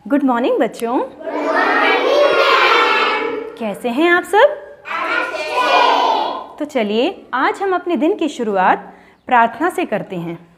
Good morning बच्चों। कैसे हैं आप सब? तो चलिए आज हम अपने दिन की शुरुआत प्रार्थना से करते हैं।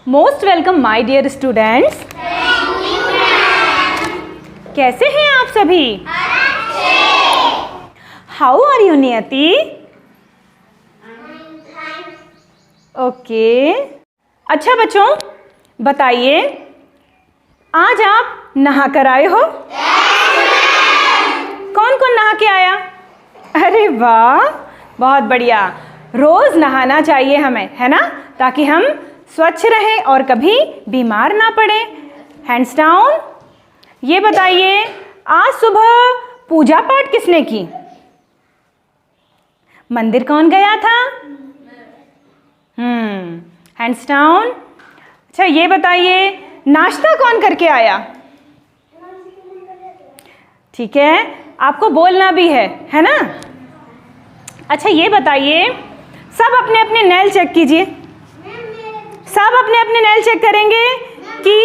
Most welcome my dear students. कैसे हैं आप सभी? How are you Niyati? Okay. अच्छा बच्चों, बताइए आज आप नहा कर आए हो? कौन कौन नहा के आया? अरे वाह, बहुत बढ़िया। रोज नहाना चाहिए हमें, है ना, ताकि हम स्वच्छ रहें और कभी बीमार ना पड़े। Hands down. ये बताइए आज सुबह पूजा पाठ किसने की? मंदिर कौन गया था? Hands down. अच्छा ये बताइए नाश्ता कौन करके आया? ठीक है, आपको बोलना भी है ना? अच्छा ये बताइए सब अपने अपने नेल चेक कीजिए। सब अपने अपने नेल चेक करेंगे कि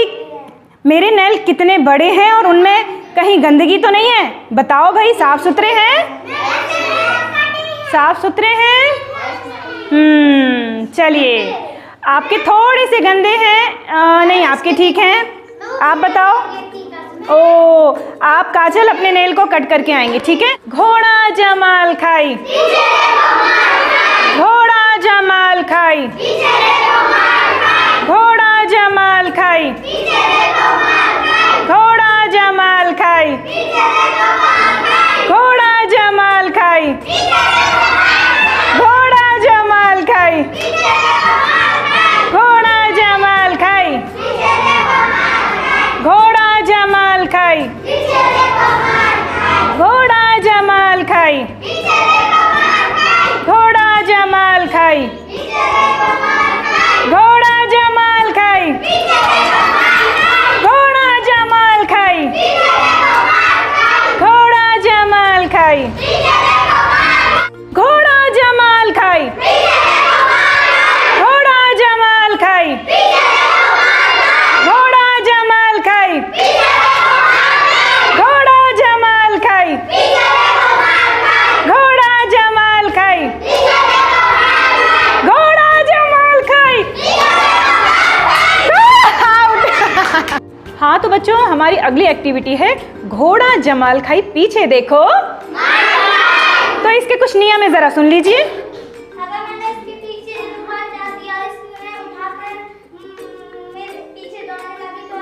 मेरे नेल कितने बड़े हैं और उनमें कहीं गंदगी तो नहीं है। बताओ भाई, साफ सुथरे हैं? साफ सुथरे हैं? चलिए, आपके थोड़े से गंदे हैं। नहीं, आपके ठीक हैं। आप बताओ। ओ, आप काजल अपने नेल को कट करके आएंगे, ठीक है? घोड़ा जमाल खाई, घोड़ा जमाल खाई, घोड़ा जमाल खाई, घोड़ा जमाल खाई, घोड़ा जमाल खाई, घोड़ा जमाल खाई, घोड़ा जमाल खाई, घोड़ा जमाल खाई, घोड़ा जमाल खाई, घोड़ा जमाल खाई, घोड़ा जमाल खाई, घोड़ा जमाल खाई, घोड़ा जमाल खाई, घोड़ा जमाल खाई, घोड़ा जमाल खाई, घोड़ा जमाल खाई, घोड़ा जमाल खाई, घोड़ा जमाल खाई, घोड़ा जमाल खाई। हाँ तो बच्चों, हमारी अगली एक्टिविटी है घोड़ा जमाल खाई। पीछे देखो, तो इसके कुछ नियम है, जरा सुन लीजिए। अगर मैंने इसके पीछे रुमाल डाल दिया, इसने उठाकर मेरे पीछे दौड़ने लगी तो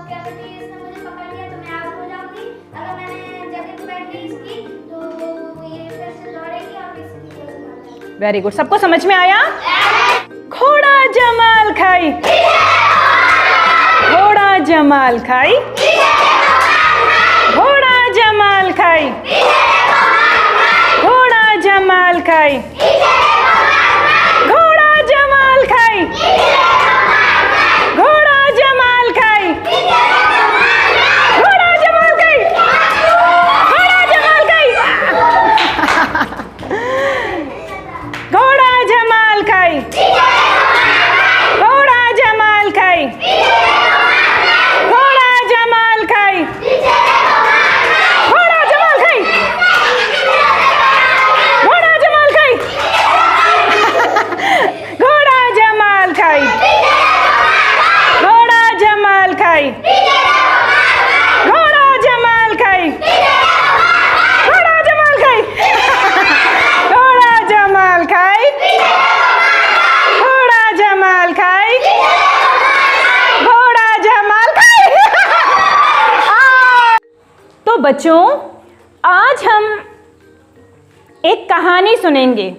क्या कहते हैं, इसने मुझे पकड़ लिया तो मैं आउट हो जाऊंगी। अगर मैंने जगह पे बैठ गई इसकी तो ये फिर से दौड़ेगी और इसकी फिर से मार जाएगी। वेरी गुड, सबको समझ में आया? घोड़ा जमाल खाई, घोड़ा जमाल खाई, घोड़ा जमाल खाई, घोड़ा जमाल खाई, घोड़ा जमाल खाई, घोड़ा जमाल खाई, घोड़ा जमाल खाई, घोड़ा जमाल खाई, घोड़ा जमाल खाई, घोड़ा जमाल खाई, घोड़ा जमाल खाई, घोड़ा जमाल खाई, घोड़ा जमाल खाई, घोड़ा जमाल खाई, घोड़ा जमाल खाई, घोड़ा जमाल खाई, घोड़ा जमाल खाई, घोड़ा जमाल खाई, घोड़ा जमाल खाई, घोड़ा जमाल खाई। तो बच्चों, आज हम एक कहानी सुनेंगे।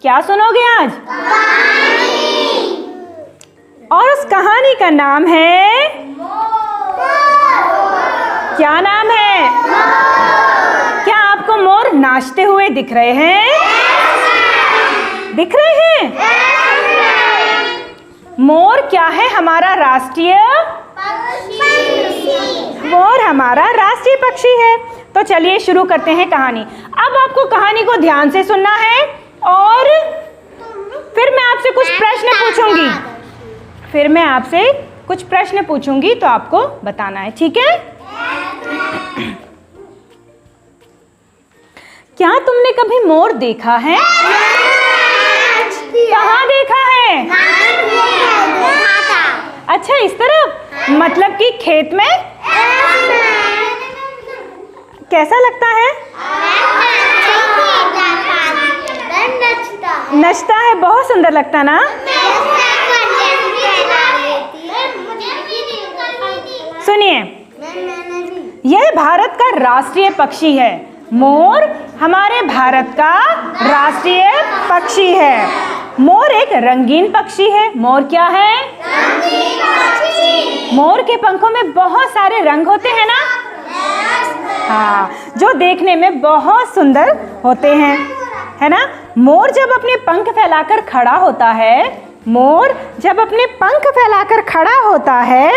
क्या सुनोगे आज? और उस कहानी का नाम है, क्या नाम है? क्या आपको मोर नाचते हुए दिख रहे हैं? दिख रहे हैं? मोर क्या है? हमारा राष्ट्रीय, मोर हमारा राष्ट्रीय पक्षी है। तो चलिए शुरू करते हैं कहानी। अब आपको कहानी को ध्यान से सुनना है और फिर मैं आपसे कुछ प्रश्न पूछूंगी। फिर मैं आपसे कुछ प्रश्न पूछूंगी तो आपको बताना है, ठीक है? क्या तुमने कभी मोर देखा है? कहाँ देखा है? इस तरफ, मतलब कि खेत में कैसा लगता है? नचता है, बहुत सुंदर लगता ना। सुनिए, यह भारत का राष्ट्रीय पक्षी है। मोर हमारे भारत का राष्ट्रीय पक्षी है। मोर एक रंगीन पक्षी है। मोर क्या है? मोर के पंखों में बहुत सारे रंग होते हैं ना। हाँ, जो देखने में बहुत सुंदर होते हैं, है ना। मोर जब अपने पंख फैलाकर खड़ा होता है, मोर जब अपने पंख फैलाकर खड़ा होता है,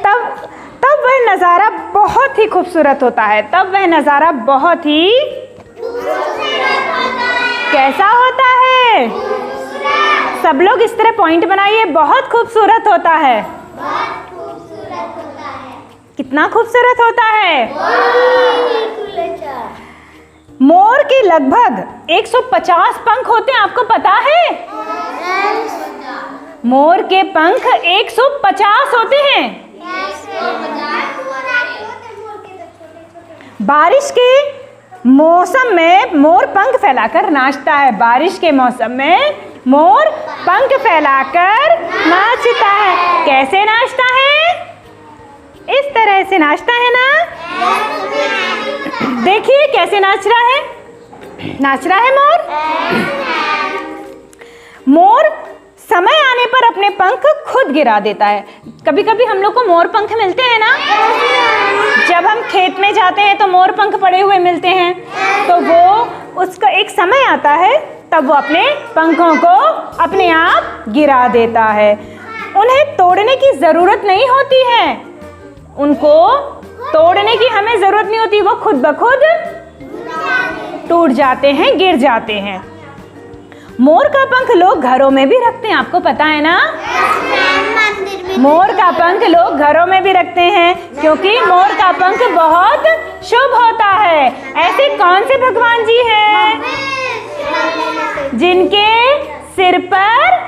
तब वह नज़ारा बहुत ही खूबसूरत होता है। तब वह नज़ारा बहुत ही कैसा होता है? सब लोग इस तरह पॉइंट बनाइए। बहुत खूबसूरत होता है। कितना खूबसूरत होता है? मोर के लगभग 150 पंख होते हैं, आपको पता है? मोर के पंख 150 होते हैं। बारिश के मौसम में मोर पंख फैलाकर नाचता है। बारिश के मौसम में मोर पंख फैलाकर नाचता है। कैसे नाचता है? इस तरह से नाचता है ना। देखिए कैसे नाच रहा है। नाच रहा है मोर। मोर समय आने पर अपने पंख खुद गिरा देता है। कभी कभी हम लोग को मोर पंख मिलते हैं ना। जब हम खेत में जाते हैं तो मोर पंख पड़े हुए मिलते हैं, तो वो उसका एक समय आता है तब वो अपने पंखों को अपने आप गिरा देता है। उन्हें तोड़ने की ज़रूरत नहीं होती है। उनको तोड़ने की हमें ज़रूरत नहीं होती, वो खुद ब खुद टूट जाते हैं, गिर जाते हैं। मोर का पंख लोग घरों में भी रखते हैं, आपको पता है ना। मोर का पंख लोग घरों में भी रखते हैं, क्योंकि मोर का पंख बहुत शुभ होता है। ऐसे कौन से भगवान जी हैं जिनके सिर पर,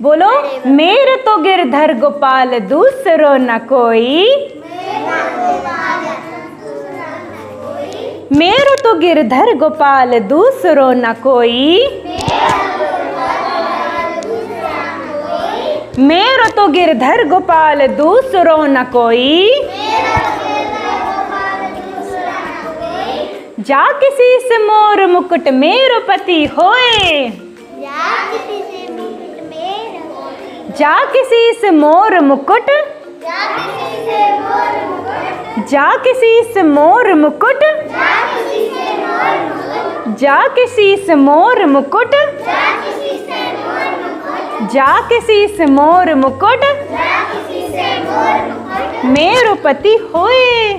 बोलो, मेरे तो गिरधर गोपाल दूसरो न कोई, मेरो तो गिरधर गोपाल दूसरो न कोई, मेरो तो गिरधर गोपाल दूसरो न कोई, जा किसी से मोर मुकुट मेरो पति होए, जा किसी से मोर मुकुट, जा किसी से मोर मुकुट, जा किसी से मोर मुकुट, जा किसी से मोर मुकुट, मेरो पति होए,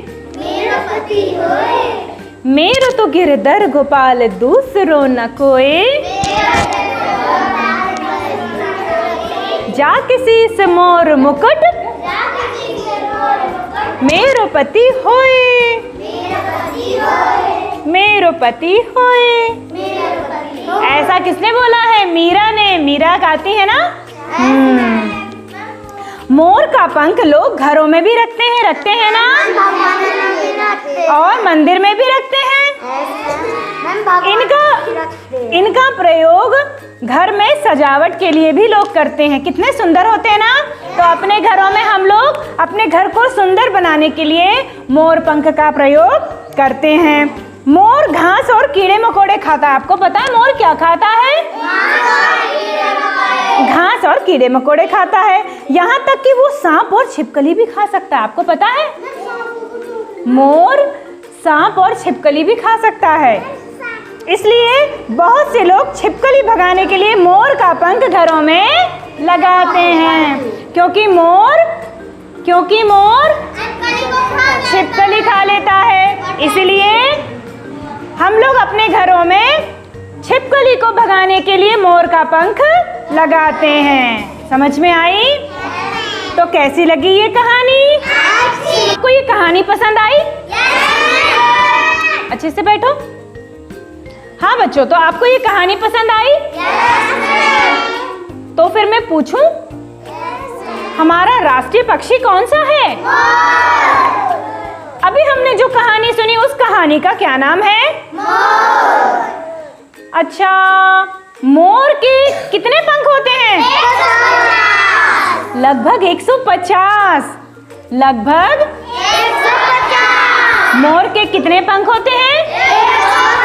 मेरो तो गिरधर गोपाल दूसरो न कोई, जा किसी से मोर मुकुट, मेरो पति होए, मेरो पति होए। ऐसा किसने बोला है? मीरा ने। मीरा गाती है ना। मोर का पंख लोग घरों में भी रखते हैं ना, और मंदिर में भी रखते हैं। इनका प्रयोग घर में सजावट के लिए भी लोग करते हैं। कितने सुंदर होते हैं ना। तो अपने घरों में हम लोग अपने घर को सुंदर बनाने के लिए मोर पंख का प्रयोग करते हैं। मोर घास और कीड़े मकोड़े खाता है। आपको पता है मोर क्या खाता है? घास और कीड़े मकोड़े खाता है। यहाँ तक कि वो सांप और छिपकली भी खा सकता है। आपको पता है? मोर सांप और छिपकली भी खा सकता है। इसलिए बहुत से लोग छिपकली भगाने के लिए मोर का पंख घरों में लगाते हैं, क्योंकि मोर छिपकली खा लेता है। इसलिए हम लोग अपने घरों में छिपकली को भगाने के लिए मोर का पंख लगाते हैं। समझ में आई? तो कैसी लगी ये कहानी? आपको ये कहानी पसंद आई? अच्छे से बैठो। हाँ बच्चों, तो आपको ये कहानी पसंद आई? तो फिर मैं पूछूं, हमारा राष्ट्रीय पक्षी कौन सा है? अभी हमने जो कहानी सुनी उस कहानी का क्या नाम है? अच्छा, मोर के कितने पंख होते हैं? लगभग 150। लगभग 150। मोर के कितने पंख होते हैं? 150।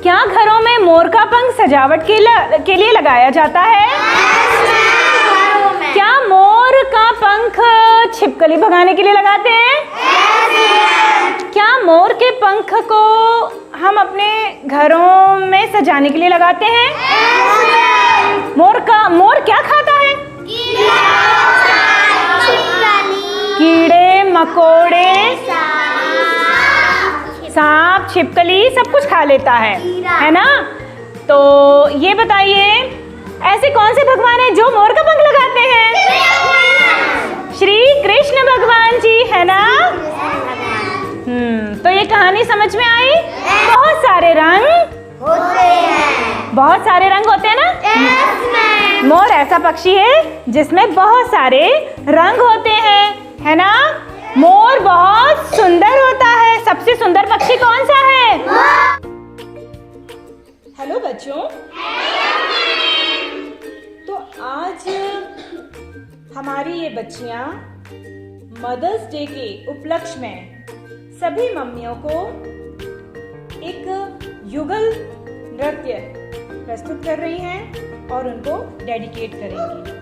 क्या घरों में मोर का पंख सजावट के लिए लगाया जाता है? क्या मोर का पंख छिपकली भगाने के लिए लगाते हैं? क्या मोर के पंख को हम अपने घरों में सजाने के लिए लगाते हैं? मोर क्या खाता है? कीड़े मकोड़े, सांप, छिपकली सब कुछ खा लेता है ना? तो ये बताइए, ऐसे कौन से भगवान हैं जो मोर का पंख लगाते हैं? श्री कृष्ण भगवान जी, है ना? तो ये कहानी समझ में आई? बहुत सारे रंग होते हैं। बहुत सारे रंग होते हैं ना? मोर ऐसा पक्षी है जिसमें बहुत सारे रंग होते हैं, है ना? मोर बहुत सुंदर होता है। सबसे सुंदर पक्षी कौन सा है? हेलो बच्चों, तो आज हमारी ये बच्चियां मदर्स डे के उपलक्ष्य में सभी मम्मियों को एक युगल नृत्य प्रस्तुत कर रही हैं और उनको डेडिकेट करेंगी।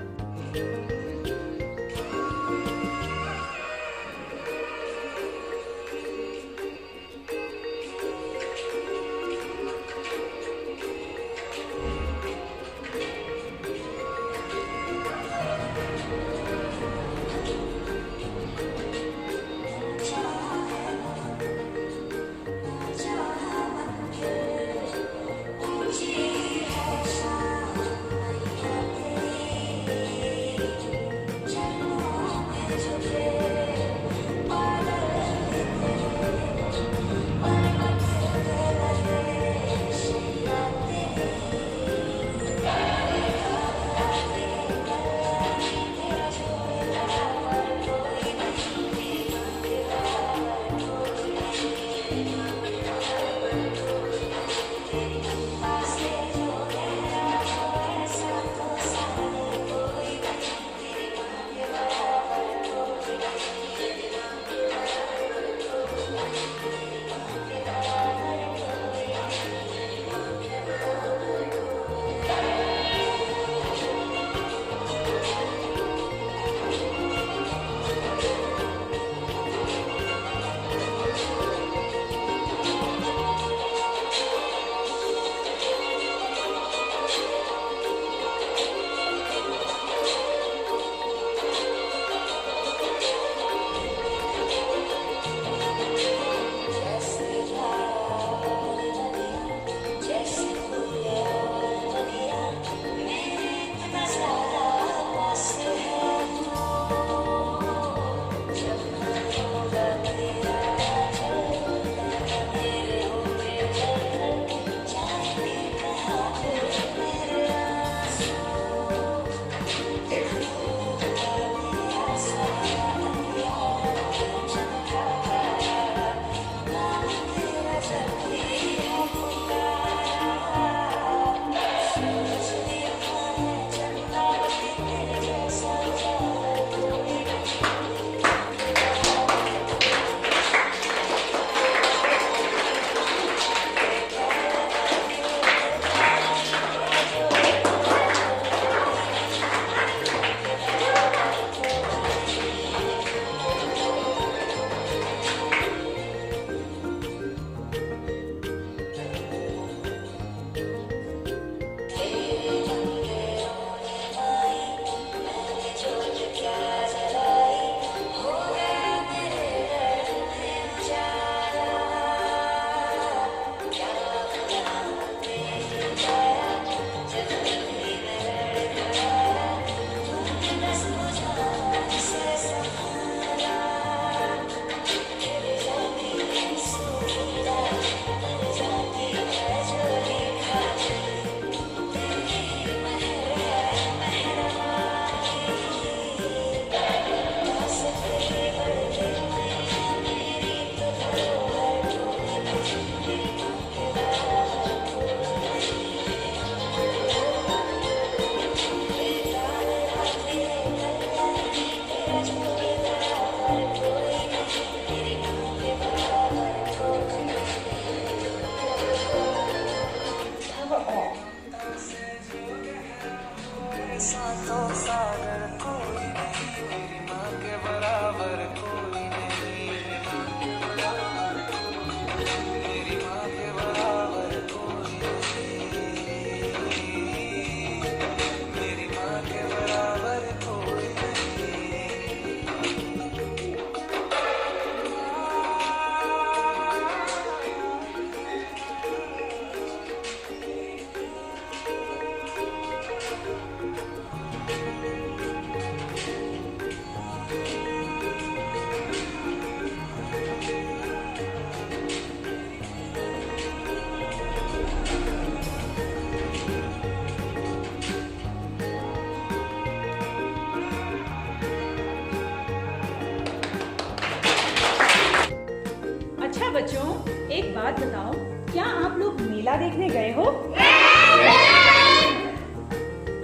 बताओ, क्या आप लोग मेला देखने गए हो?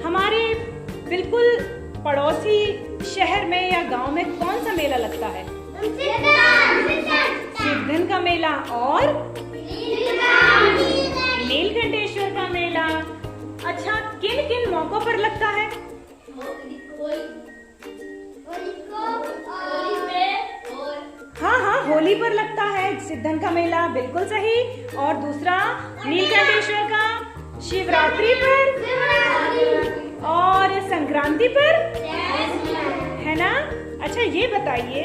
हमारे बिल्कुल पड़ोसी शहर में या गांव में कौन सा मेला लगता है? शिवधन का मेला और नीलकंठेश्वर का मेला। अच्छा, किन किन मौकों पर लगता है? हाँ हाँ, होली पर लगता है सिद्धन का मेला, बिल्कुल सही। और दूसरा नीलकंठेश्वर का शिवरात्रि पर और संक्रांति पर, है ना? अच्छा ये बताइए,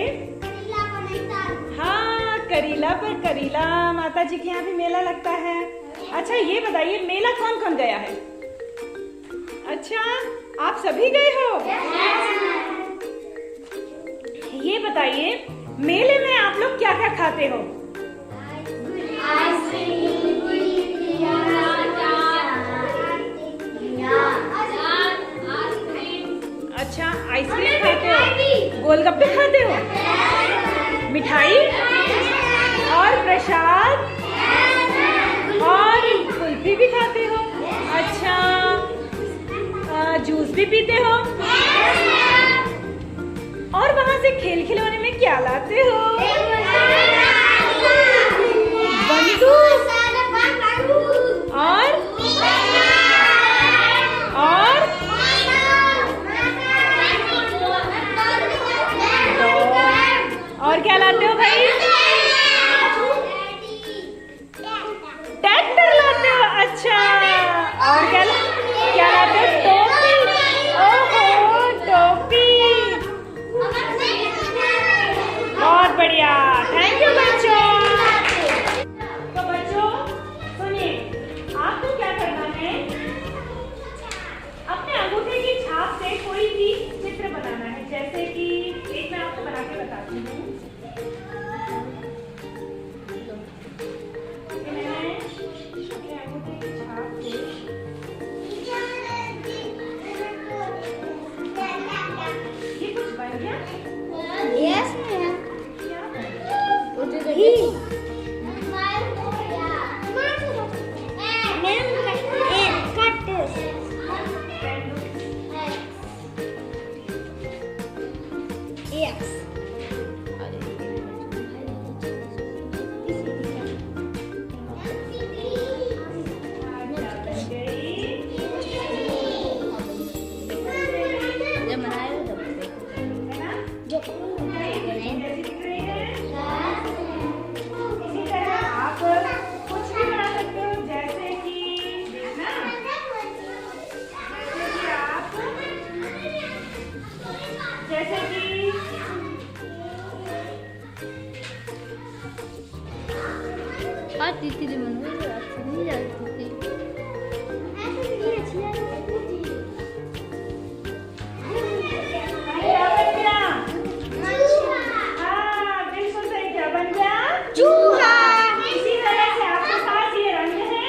हाँ करीला पर, करीला माता जी के यहाँ भी मेला लगता है। अच्छा ये बताइए, मेला कौन कौन गया है? अच्छा, आप सभी गए हो? ये बताइए, मेले में आप लोग क्या क्या खाते हो? अच्छा, आइसक्रीम खाते हो, गोलगप्पे खाते हो, मिठाई और प्रसाद और कुल्फी भी खाते हो। अच्छा, जूस भी पीते हो और वहाँ से खेल खिलौने में क्या लाते हो? बंदूक और क्या लाते हो भाई? ट्रैक्टर लाते हो। अच्छा, और क्या लाते हो? टोपी। ओहो, टोपी, बहुत बढ़िया, थैंक यू बच्चों। तो बच्चों सुनिए, आपको क्या करना है, अपने अंगूठे की छाप से कोई भी चित्र बनाना है। जैसे कि एक मैं आपको बना के बताती हूँ। मैंने अपने अंगूठे की छाप से ये कुछ बन गया? Yes, ma'am. Cut this. Yes. तीसरी मनोज नहीं जाती चूहा। इसी तरह से आपके पास ये रंग है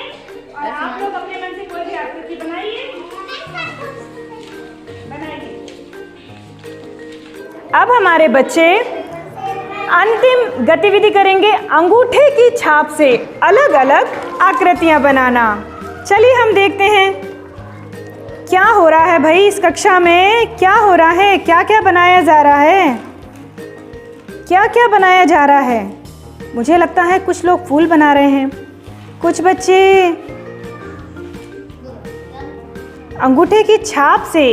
और आप लोग अपने मन से कोई भी आकृति बनाइए। अब हमारे बच्चे अंतिम गतिविधि करेंगे, अंगूठे की छाप से अलग अलग आकृतियां बनाना। चलिए हम देखते हैं क्या हो रहा है भाई इस कक्षा में, क्या हो रहा है, क्या क्या बनाया जा रहा है, क्या क्या बनाया जा रहा है। मुझे लगता है कुछ लोग फूल बना रहे हैं, कुछ बच्चे अंगूठे की छाप से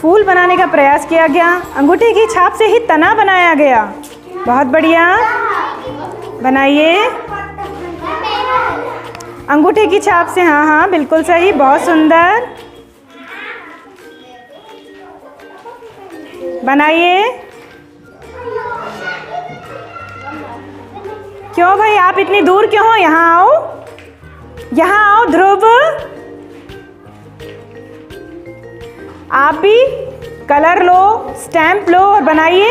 फूल बनाने का प्रयास किया गया, अंगूठे की छाप से ही तना बनाया गया। बहुत बढ़िया, बनाइए अंगूठे की छाप से। हाँ हाँ बिल्कुल सही, बहुत सुंदर, बनाइए। क्यों भाई आप इतनी दूर क्यों हो? यहाँ आओ, यहाँ आओ ध्रुव, आप भी कलर लो, स्टैम्प लो और बनाइए।